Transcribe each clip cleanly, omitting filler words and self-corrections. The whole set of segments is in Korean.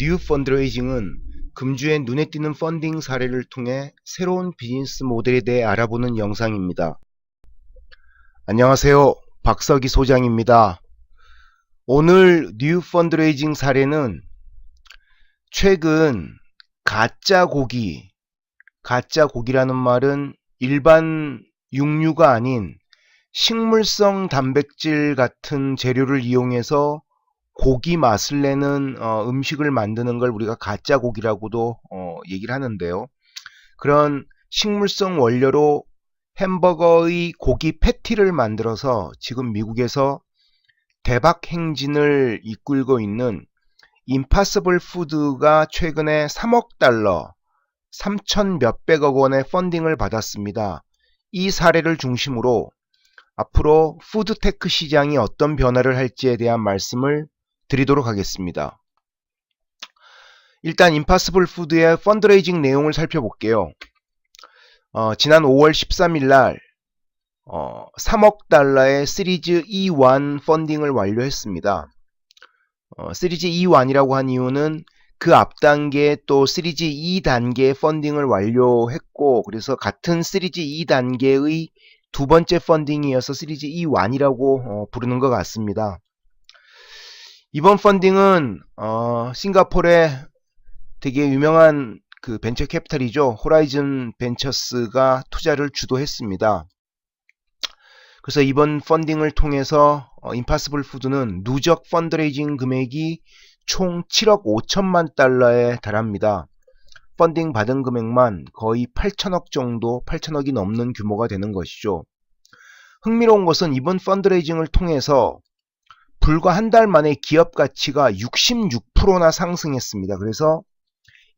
뉴 펀드레이징은 금주의 눈에 띄는 펀딩 사례를 통해 새로운 비즈니스 모델에 대해 알아보는 영상입니다. 안녕하세요. 박석희 소장입니다. 오늘 뉴 펀드레이징 사례는 최근 가짜 고기라는 말은 일반 육류가 아닌 식물성 단백질 같은 재료를 이용해서 고기 맛을 내는 음식을 만드는 걸 우리가 가짜 고기라고도 얘기를 하는데요. 그런 식물성 원료로 햄버거의 고기 패티를 만들어서 지금 미국에서 대박 행진을 이끌고 있는 임파서블 푸드가 최근에 3억 달러, 3천 몇백억 원의 펀딩을 받았습니다. 이 사례를 중심으로 앞으로 푸드테크 시장이 어떤 변화를 할지에 대한 말씀을 드리도록 하겠습니다. 일단 임파서블 푸드의 펀드레이징 내용을 살펴볼게요. 지난 5월 13일 날 3억 달러의 시리즈 E1 펀딩을 완료했습니다. 시리즈 E1이라고 한 이유는 그 앞단계에 또 시리즈 2단계 펀딩을 완료했고, 그래서 같은 시리즈 2단계의 두 번째 펀딩이어서 시리즈 E1이라고 부르는 것 같습니다. 이번 펀딩은 싱가포르의 되게 유명한 그 벤처 캐피탈이죠. 호라이즌 벤처스가 투자를 주도했습니다. 그래서 이번 펀딩을 통해서 임파서블 푸드는 누적 펀드레이징 금액이 총 7억 5천만 달러에 달합니다. 펀딩 받은 금액만 거의 8천억 정도, 8천억이 넘는 규모가 되는 것이죠. 흥미로운 것은 이번 펀드레이징을 통해서 불과 한 달 만에 기업 가치가 66%나 상승했습니다. 그래서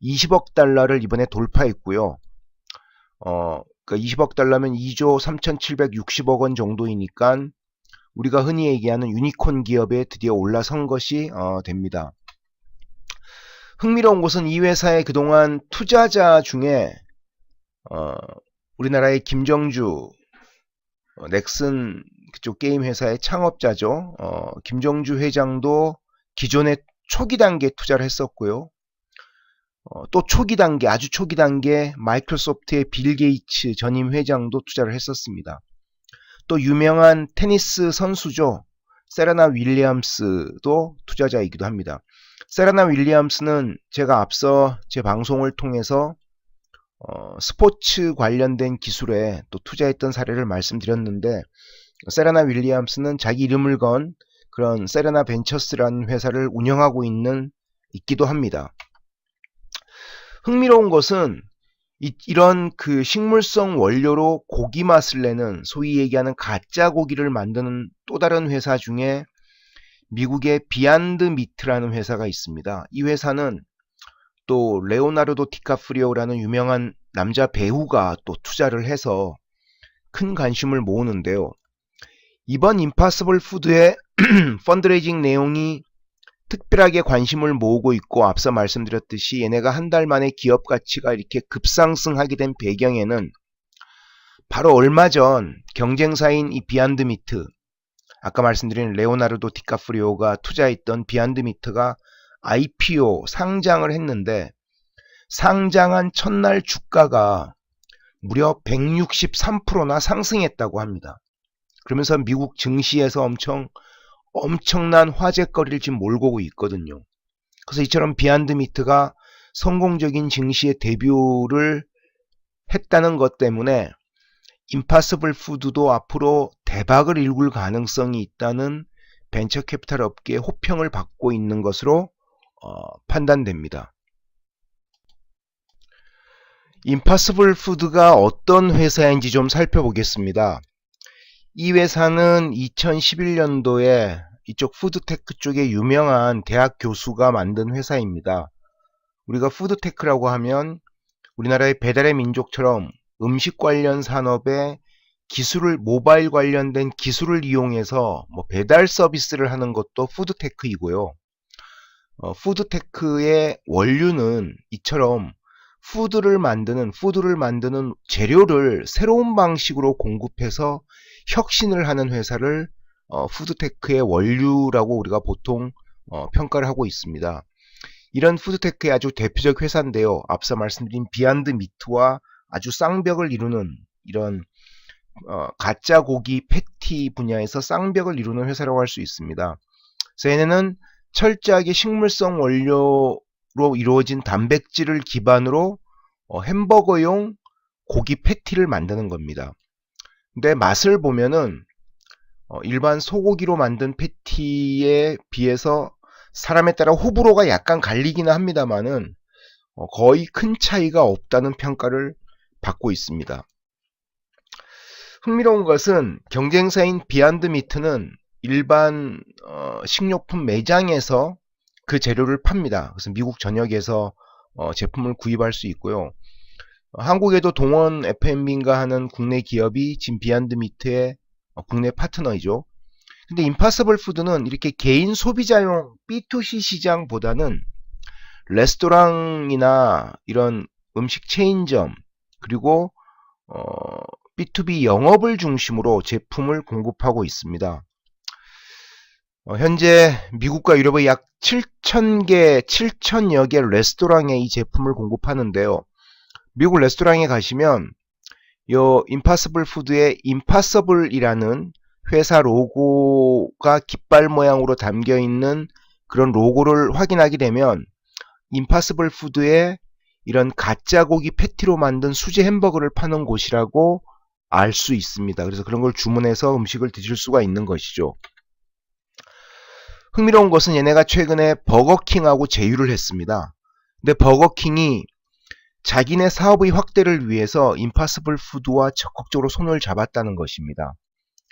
20억 달러를 이번에 돌파했고요. 그러니까 20억 달러면 2조 3,760억 원 정도이니까 우리가 흔히 얘기하는 유니콘 기업에 드디어 올라선 것이 됩니다. 흥미로운 것은 이 회사의 그동안 투자자 중에 우리나라의 김정주 넥슨 그쪽 게임 회사의 창업자죠. 김정주 회장도 기존에 초기 단계 투자를 했었고요. 또 초기 단계, 아주 초기 단계 마이크로소프트의 빌 게이츠 전임 회장도 투자를 했었습니다. 또 유명한 테니스 선수죠. 세레나 윌리엄스도 투자자이기도 합니다. 세레나 윌리엄스는 제가 앞서 제 방송을 통해서 스포츠 관련된 기술에 또 투자했던 사례를 말씀드렸는데, 세레나 윌리엄스는 자기 이름을 건 그런 세레나 벤처스라는 회사를 운영하고 있기도 합니다. 흥미로운 것은 이런 그 식물성 원료로 고기 맛을 내는 소위 얘기하는 가짜 고기를 만드는 또 다른 회사 중에 미국의 비안드 미트라는 회사가 있습니다. 이 회사는 또 레오나르도 디카프리오라는 유명한 남자 배우가 또 투자를 해서 큰 관심을 모으는데요. 이번 임파서블 푸드의 펀드레이징 내용이 특별하게 관심을 모으고 있고, 앞서 말씀드렸듯이 얘네가 한 달 만에 기업 가치가 이렇게 급상승하게 된 배경에는 바로 얼마 전 경쟁사인 이 비안드 미트, 아까 말씀드린 레오나르도 디카프리오가 투자했던 비안드 미트가 IPO 상장을 했는데, 상장한 첫날 주가가 무려 163%나 상승했다고 합니다. 그러면서 미국 증시에서 엄청난 화제거리를 지금 몰고 있거든요. 그래서 이처럼 비안드 미트가 성공적인 증시에 데뷔를 했다는 것 때문에 임파서블 푸드도 앞으로 대박을 일굴 가능성이 있다는 벤처 캐피탈 업계의 호평을 받고 있는 것으로 판단됩니다. 임파서블 푸드가 어떤 회사인지 좀 살펴보겠습니다. 이 회사는 2011년도에 이쪽 푸드테크 쪽에 유명한 대학 교수가 만든 회사입니다. 우리가 푸드테크라고 하면 우리나라의 배달의 민족처럼 음식 관련 산업에 모바일 관련된 기술을 이용해서 배달 서비스를 하는 것도 푸드테크이고요. 푸드테크의 원류는 이처럼 푸드를 만드는 재료를 새로운 방식으로 공급해서 혁신을 하는 회사를 푸드테크의 원류라고 우리가 보통 평가를 하고 있습니다. 이런 푸드테크의 아주 대표적 회사인데요. 앞서 말씀드린 비안드 미트와 아주 쌍벽을 이루는 이런 가짜 고기 패티 분야에서 쌍벽을 이루는 회사라고 할 수 있습니다. 그래서 얘네는 철저하게 식물성 원료로 이루어진 단백질을 기반으로 햄버거용 고기 패티를 만드는 겁니다. 근데 맛을 보면은 일반 소고기로 만든 패티에 비해서 사람에 따라 호불호가 약간 갈리기는 합니다만은 거의 큰 차이가 없다는 평가를 받고 있습니다. 흥미로운 것은 경쟁사인 비안드 미트는 일반 식료품 매장에서 그 재료를 팝니다. 그래서 미국 전역에서 제품을 구입할 수 있고요. 한국에도 동원 F&B인가 하는 국내 기업이 지금 비안드 미트의 국내 파트너이죠. 근데 임파서블 푸드는 이렇게 개인 소비자용 B2C 시장보다는 레스토랑이나 이런 음식 체인점 그리고 B2B 영업을 중심으로 제품을 공급하고 있습니다. 현재 미국과 유럽의 약 7,000여 개 레스토랑에 이 제품을 공급하는데요. 미국 레스토랑에 가시면 요 임파서블 푸드의 임파서블이라는 회사 로고가 깃발 모양으로 담겨 있는 그런 로고를 확인하게 되면 임파서블 푸드의 이런 가짜 고기 패티로 만든 수제 햄버거를 파는 곳이라고 알 수 있습니다. 그래서 그런 걸 주문해서 음식을 드실 수가 있는 것이죠. 흥미로운 것은 얘네가 최근에 버거킹하고 제휴를 했습니다. 근데 버거킹이 자기네 사업의 확대를 위해서 임파서블 푸드와 적극적으로 손을 잡았다는 것입니다.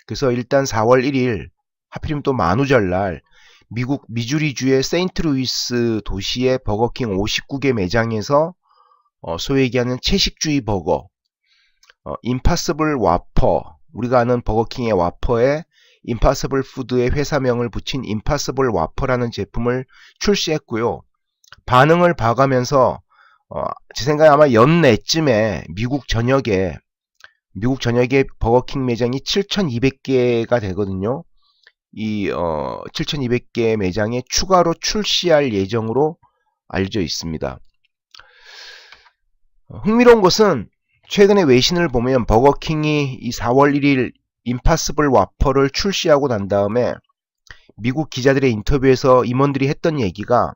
그래서 일단 4월 1일 하필이면 또 만우절날 미국 미주리주의 세인트루이스 도시의 버거킹 59개 매장에서 소위 얘기하는 채식주의 버거 임파서블 와퍼, 우리가 아는 버거킹의 와퍼에 임파서블 푸드의 회사명을 붙인 임파서블 와퍼라는 제품을 출시했고요. 반응을 봐가면서 제 생각에 아마 연내쯤에 미국 전역에 버거킹 매장이 7,200개가 되거든요. 이 7,200개 매장에 추가로 출시할 예정으로 알려져 있습니다. 흥미로운 것은 최근에 외신을 보면 버거킹이 이 4월 1일 임파서블 와퍼를 출시하고 난 다음에 미국 기자들의 인터뷰에서 임원들이 했던 얘기가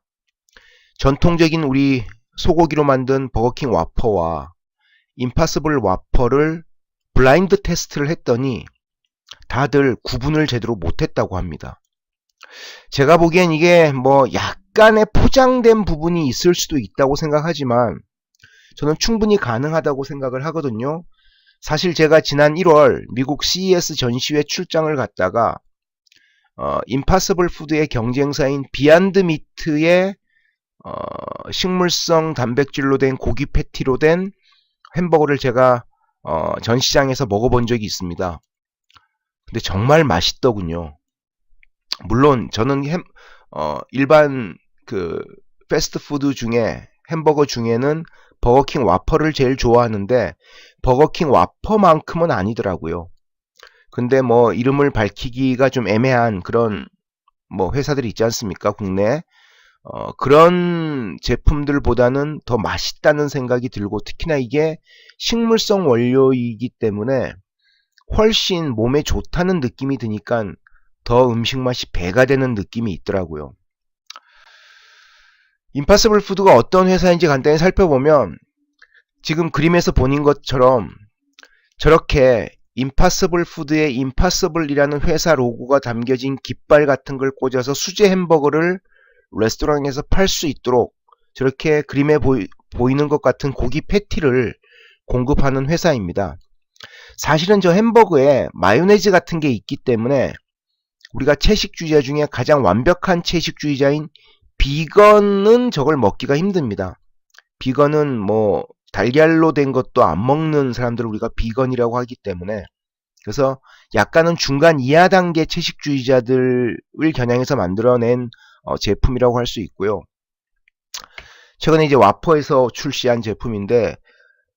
전통적인 우리 소고기로 만든 버거킹 와퍼와 임파서블 와퍼를 블라인드 테스트를 했더니 다들 구분을 제대로 못했다고 합니다. 제가 보기엔 이게 뭐 약간의 포장된 부분이 있을 수도 있다고 생각하지만 저는 충분히 가능하다고 생각을 하거든요. 사실 제가 지난 1월 미국 CES 전시회 출장을 갔다가 임파서블 푸드의 경쟁사인 비안드 미트의 식물성 단백질로 된 고기 패티로 된 햄버거를 제가 전시장에서 먹어본 적이 있습니다. 근데 정말 맛있더군요. 물론 저는 일반 그 패스트푸드 중에 햄버거 중에는 버거킹 와퍼를 제일 좋아하는데 버거킹 와퍼만큼은 아니더라고요. 근데 뭐 이름을 밝히기가 좀 애매한 그런 뭐 회사들이 있지 않습니까? 국내 그런 제품들보다는 더 맛있다는 생각이 들고 특히나 이게 식물성 원료이기 때문에 훨씬 몸에 좋다는 느낌이 드니까 더 음식 맛이 배가 되는 느낌이 있더라고요. 임파서블 푸드가 어떤 회사인지 간단히 살펴보면 지금 그림에서 보는 것처럼 저렇게 임파서블 푸드의 임파서블이라는 회사 로고가 담겨진 깃발 같은 걸 꽂아서 수제 햄버거를 레스토랑에서 팔 수 있도록 저렇게 그림에 보이는 것 같은 고기 패티를 공급하는 회사입니다. 사실은 저 햄버거에 마요네즈 같은 게 있기 때문에 우리가 채식주의자 중에 가장 완벽한 채식주의자인 비건은 저걸 먹기가 힘듭니다. 비건은 뭐 달걀로 된 것도 안 먹는 사람들을 우리가 비건이라고 하기 때문에 그래서 약간은 중간 이하 단계 채식주의자들을 겨냥해서 만들어낸 제품이라고 할 수 있고요. 최근에 이제 와퍼에서 출시한 제품인데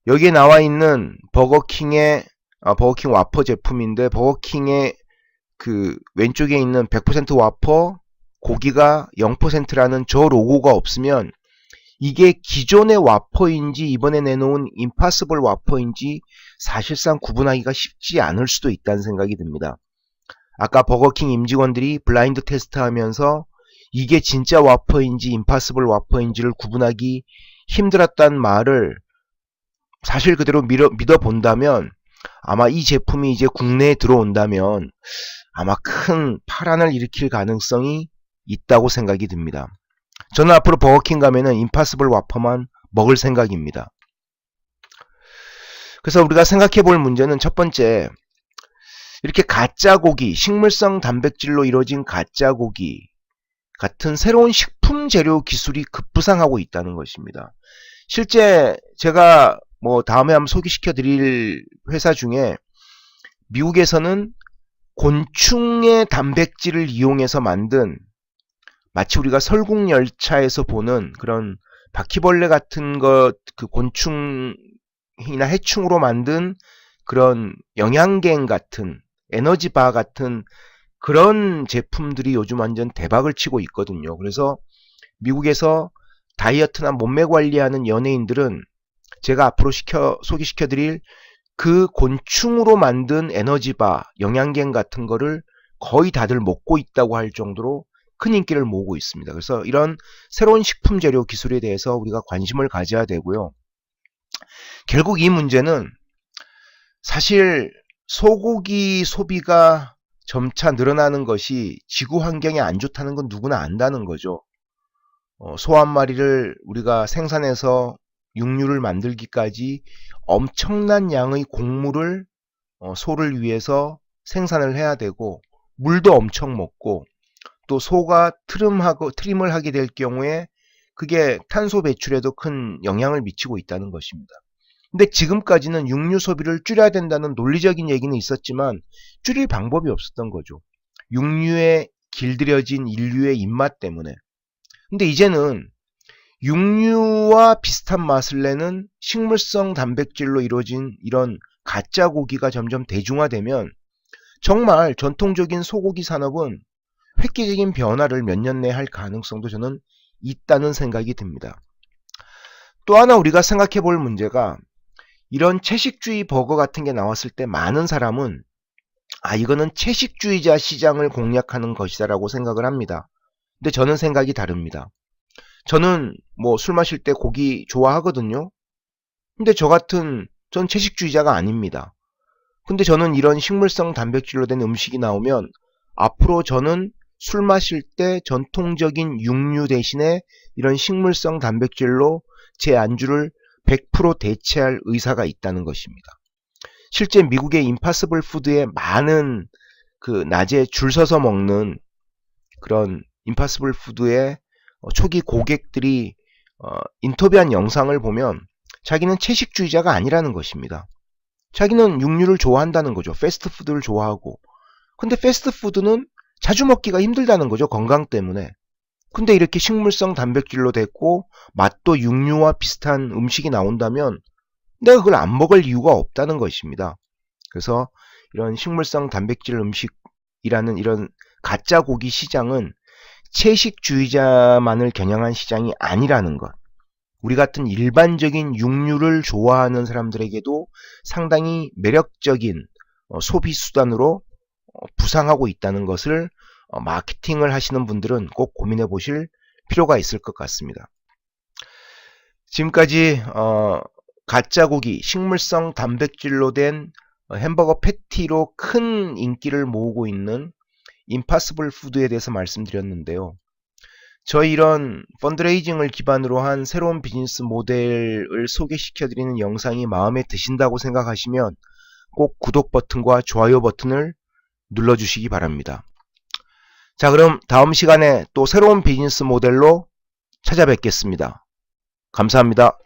여기에 나와 있는 버거킹의 버거킹 와퍼 제품인데 버거킹의 그 왼쪽에 있는 100% 와퍼 고기가 0%라는 저 로고가 없으면 이게 기존의 와퍼인지 이번에 내놓은 임파서블 와퍼인지 사실상 구분하기가 쉽지 않을 수도 있다는 생각이 듭니다. 아까 버거킹 임직원들이 블라인드 테스트하면서 이게 진짜 와퍼인지 임파서블 와퍼인지를 구분하기 힘들었다는 말을 사실 그대로 믿어본다면 아마 이 제품이 이제 국내에 들어온다면 아마 큰 파란을 일으킬 가능성이 있다고 생각이 듭니다. 저는 앞으로 버거킹 가면은 임파서블 와퍼만 먹을 생각입니다. 그래서 우리가 생각해 볼 문제는 첫 번째, 이렇게 가짜 고기, 식물성 단백질로 이루어진 가짜 고기 같은 새로운 식품 재료 기술이 급부상하고 있다는 것입니다. 실제 제가 다음에 한번 소개시켜 드릴 회사 중에 미국에서는 곤충의 단백질을 이용해서 만든 마치 우리가 설국열차에서 보는 그런 바퀴벌레 같은 것, 그 곤충이나 해충으로 만든 그런 영양갱 같은 에너지바 같은 그런 제품들이 요즘 완전 대박을 치고 있거든요. 그래서 미국에서 다이어트나 몸매 관리하는 연예인들은 제가 앞으로 소개시켜 드릴 그 곤충으로 만든 에너지바, 영양갱 같은 거를 거의 다들 먹고 있다고 할 정도로 큰 인기를 모으고 있습니다. 그래서 이런 새로운 식품 재료 기술에 대해서 우리가 관심을 가져야 되고요. 결국 이 문제는 사실 소고기 소비가 점차 늘어나는 것이 지구 환경에 안 좋다는 건 누구나 안다는 거죠. 소 한 마리를 우리가 생산해서 육류를 만들기까지 엄청난 양의 곡물을 소를 위해서 생산을 해야 되고 물도 엄청 먹고 또 소가 트림을 하게 될 경우에 그게 탄소 배출에도 큰 영향을 미치고 있다는 것입니다. 근데 지금까지는 육류 소비를 줄여야 된다는 논리적인 얘기는 있었지만 줄일 방법이 없었던 거죠. 육류에 길들여진 인류의 입맛 때문에. 근데 이제는 육류와 비슷한 맛을 내는 식물성 단백질로 이루어진 이런 가짜 고기가 점점 대중화되면 정말 전통적인 소고기 산업은 획기적인 변화를 몇 년 내에 할 가능성도 저는 있다는 생각이 듭니다. 또 하나 우리가 생각해 볼 문제가 이런 채식주의 버거 같은 게 나왔을 때 많은 사람은 이거는 채식주의자 시장을 공략하는 것이다 라고 생각을 합니다. 근데 저는 생각이 다릅니다. 저는 술 마실 때 고기 좋아하거든요. 근데 전 채식주의자가 아닙니다. 근데 저는 이런 식물성 단백질로 된 음식이 나오면 앞으로 저는 술 마실 때 전통적인 육류 대신에 이런 식물성 단백질로 제 안주를 100% 대체할 의사가 있다는 것입니다. 실제 미국의 임파서블 푸드에 많은 낮에 줄 서서 먹는 그런 임파서블 푸드의 초기 고객들이 인터뷰한 영상을 보면 자기는 채식주의자가 아니라는 것입니다. 자기는 육류를 좋아한다는 거죠. 패스트푸드를 좋아하고. 근데 패스트푸드는 자주 먹기가 힘들다는 거죠. 건강 때문에. 근데 이렇게 식물성 단백질로 됐고 맛도 육류와 비슷한 음식이 나온다면 내가 그걸 안 먹을 이유가 없다는 것입니다. 그래서 이런 식물성 단백질 음식이라는 이런 가짜 고기 시장은 채식주의자만을 겨냥한 시장이 아니라는 것. 우리 같은 일반적인 육류를 좋아하는 사람들에게도 상당히 매력적인 소비 수단으로 부상하고 있다는 것을 마케팅을 하시는 분들은 꼭 고민해 보실 필요가 있을 것 같습니다. 지금까지 가짜 고기, 식물성 단백질로 된 햄버거 패티로 큰 인기를 모으고 있는 임파서블 푸드에 대해서 말씀드렸는데요. 저희 이런 펀드레이징을 기반으로 한 새로운 비즈니스 모델을 소개시켜드리는 영상이 마음에 드신다고 생각하시면 꼭 구독 버튼과 좋아요 버튼을 눌러주시기 바랍니다. 자, 그럼 다음 시간에 또 새로운 비즈니스 모델로 찾아뵙겠습니다. 감사합니다.